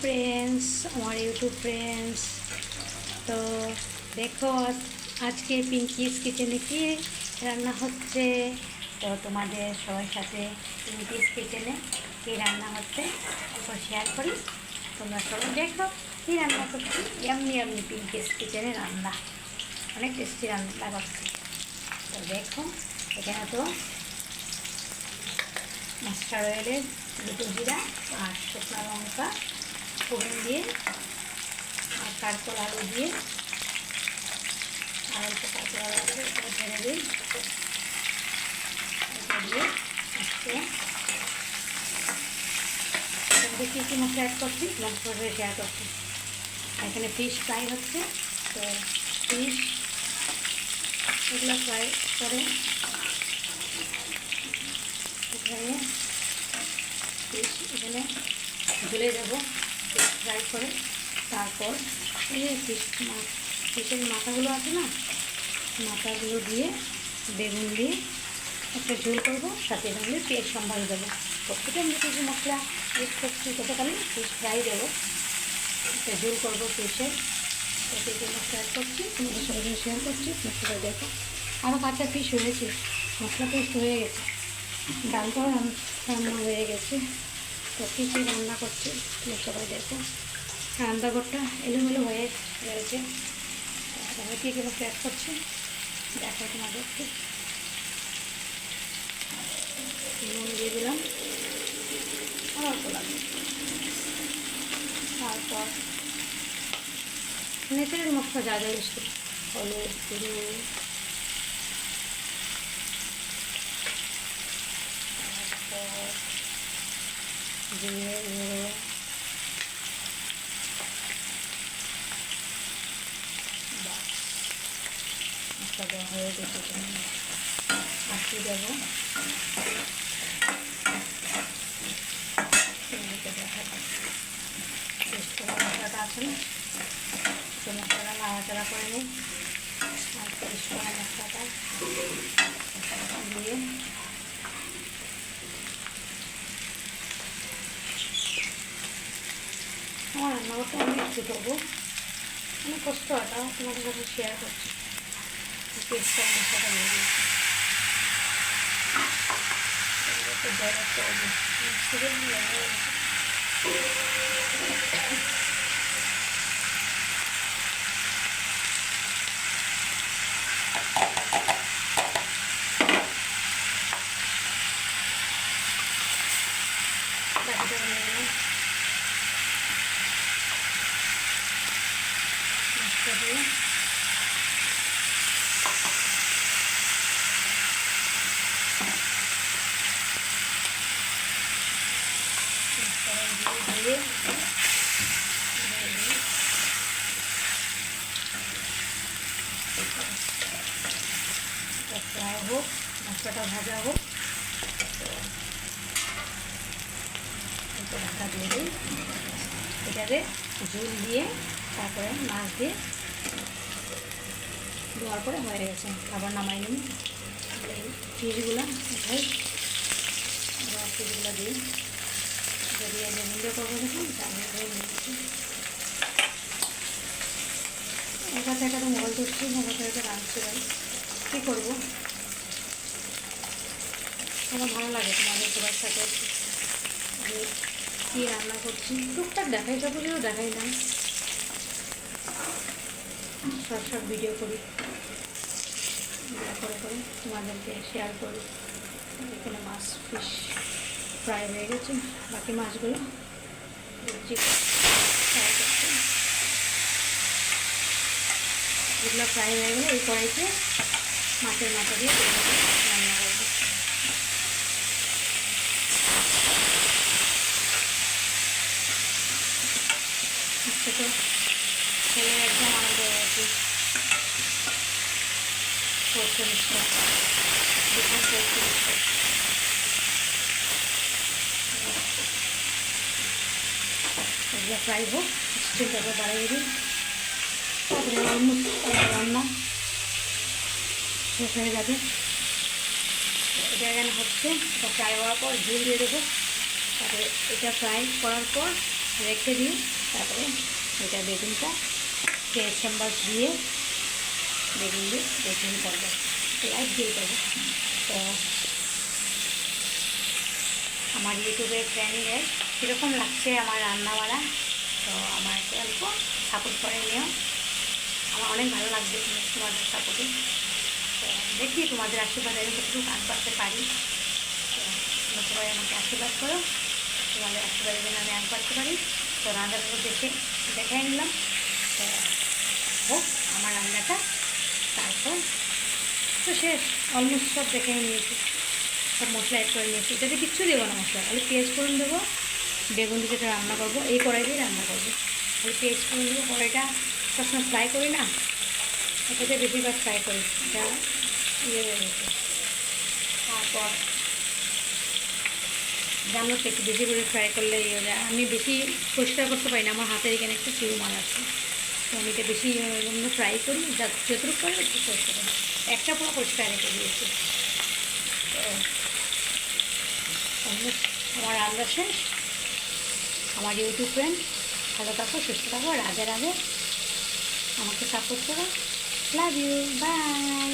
Friends, আমার YouTube friends. তো দেখো আজকে পিঙ্কিস কিচেনে কি রান্না হচ্ছে। তো তোমাদের সবার সাথে পিঙ্কিস কিচেনে কী রান্না হচ্ছে একটু শেয়ার করি। তোমরা সবাই দেখো কী রান্না করছি। এমনি পিঙ্কিস কিচেনে রান্না অনেক টেস্টি রান্না করছি। তো দেখো এখানে তো মাস্টার অয়েলের দুটো জিরা আর শুকনো লঙ্কা ফোড়ন দিয়ে আর কাঁচকলা আলু দিয়ে আর অল্প কাঁচকলা আলু আছে এটা ঢেলে দিই। এটা দিয়ে আজকে কী কী মশলা অ্যাড করছি মশলা শেয়ার করছি। এখানে ফিশ ফ্রাই হচ্ছে। তো ফিশ এগুলো ফ্রাই করে এখানে ফিশ এখানে ঢেলে দেবো ফ্রাই করে। তারপর এই যে ফিশের মাথাগুলো আছে না, মাথাগুলো দিয়ে বেগুন দিয়ে একটা ঝোল করবো, সাথে এখানে পেঁয়াজ সম্ভার দেবো। প্রত্যেকে আমি কিছু মশলা ইউজ করছি, ততখানি ফিশ ফ্রাই দেবো, একটা ঝোল করবো ফিশের। এতে যে মশলা অ্যাড করছি তোমাদের সঙ্গে শেয়ার করছি, মশলাটা দেখো। আরও কাঁচা ফিশ হয়েছে, মশলা পেস্ট হয়ে গেছে, ডালটাও রান্না হয়ে গেছে। তো কী কী রান্না করছি তুমি সবাই দেখো। রান্নাঘরটা এলোমেলো হয়ে রয়েছে। আমরা কী কী মশলা অ্যাড করছি দেখো তোমাদেরকে। নুন দিয়ে দিলাম আর অল্প লাগবে। তারপর নেচারের মশলা যা যা ইউজ করি, হলুদ গুঁড়ো, তারপর জিরে গুঁড়ো, মশলা দেওয়া হয়ে গেছে। আঁকি দেবো মশলাটা আছে না, তো মশলাটা নাড়াচাড়া করে নিই। আর পেস্ট করা মশলাটা দিয়ে আমার রান্নাঘরটা অনেক ছোটো, অনেক কষ্ট হয়, তাও তোমাদের কাছে শেয়ার করছি। পেস্ট করা মশলাটা দিয়ে দিয়েছি। ফ্রাই হোক, মশলাটা ভাজা হোক, ঢাকা দিয়ে দিই। এটাকে ঝোল দিয়ে তারপরে মাছ দিয়ে দেওয়ার পরে হয়ে গেছে। খাবার নামাই নিই ফিশগুলো, এটাই ফিশগুলো দিই। যদি আমি ভিডিও করবো দেখুন তাহলে ধরে নিচ্ছি। একা থেকে তো মোবাইল করছি, মোবাইল থেকে রাঁধছি, কী করবো। আমার ভালো লাগে তোমাদের সবার সাথে যে কী রান্না করছি। টুকটাক দেখাই, সবগুলো দেখাই না, শর্ট ভিডিও করি, করে তোমাদেরকে শেয়ার করি। এখানে মাছ ফিশ ফ্রাই হয়ে গেছে, বাকি মাছগুলো ফ্রাই করছি। এগুলো ফ্রাই হয়ে গেলে এই কড়াইতে মাছের মাথা দিয়ে রান্না করবো। আজকে তো ছেলে একদম আনন্দ হয়ে গেছে। সরষে মিষ্টি দেখুন, সরষে মিষ্টি এগুলো ফ্রাই হোক, স্টিমটাকে বাড়িয়ে দিই। তারপরে রান্না শেষ হয়ে যাবে। এটা এখানে হচ্ছে, এটা ফ্রাই হওয়ার পর ঝোল দিয়ে দেবো। তারপরে এটা ফ্রাই করার পর রেখে দিই। তারপরে এটা বেগুনটা পেঁয়াজ চামচ দিয়ে বেগুন করবো, লাইট দিয়ে দেবো। তো আমার ইউটিউবে ট্রেনিংয়ে কীরকম লাগছে আমার রান্না বাড়া, তো আমার অল্প সাপোর্ট করে নিও। আমার অনেক ভালো লাগবে তোমাদের সাপোর্টে। তো দেখি তোমাদের আশীর্বাদে আমি কতটুকু কাজ করতে পারি। তো তোমরা সবাই আমাকে আশীর্বাদ করো, তোমাদের আশীর্বাদে যেন আমি আগ করতে পারি। তো রান্নাটা দেখাই নিলাম। তো হোক আমার রান্নাটা, তারপর তো শেষ, অলমোস্ট সব দেখাই নিয়েছি, সব মশলা অ্যাড করে নিয়েছি। এটাতে কিচ্ছু দেবো না মশলা, খালি পেঁয়াজ ফোড়ন দেবো, বেগুন দিয়ে যেটা রান্না করবো এই কড়াই দিয়ে রান্না করবো। খালি পেঁয়াজ ফোড়ন দেবো। কড়াইটা সবসময় ফ্রাই করি না, এটাতে বেশিরভাগ ফ্রাই করি, এটা ইয়ে হয়ে গেছে। তারপর জানো তো একটু বেশি করে ফ্রাই করলে ইয়ে হয়ে যায়। আমি বেশি পরিষ্কার করতে পারি না, আমার হাতের এখানে একটু চিরুমার আছে, তো আমি এটা বেশি ফ্রাই করি, যতটুকু করে একটু পরিষ্কার করি। একটা পুরো পরিষ্কার রেখে দিয়েছি। তো আমার রান্না শেষ। আমার ইউটিউব ফ্রেন্ড ভালো থাকো, সুস্থ থাকো, রাধে রাধে, আমাকে সাপোর্ট করো। Love you, by.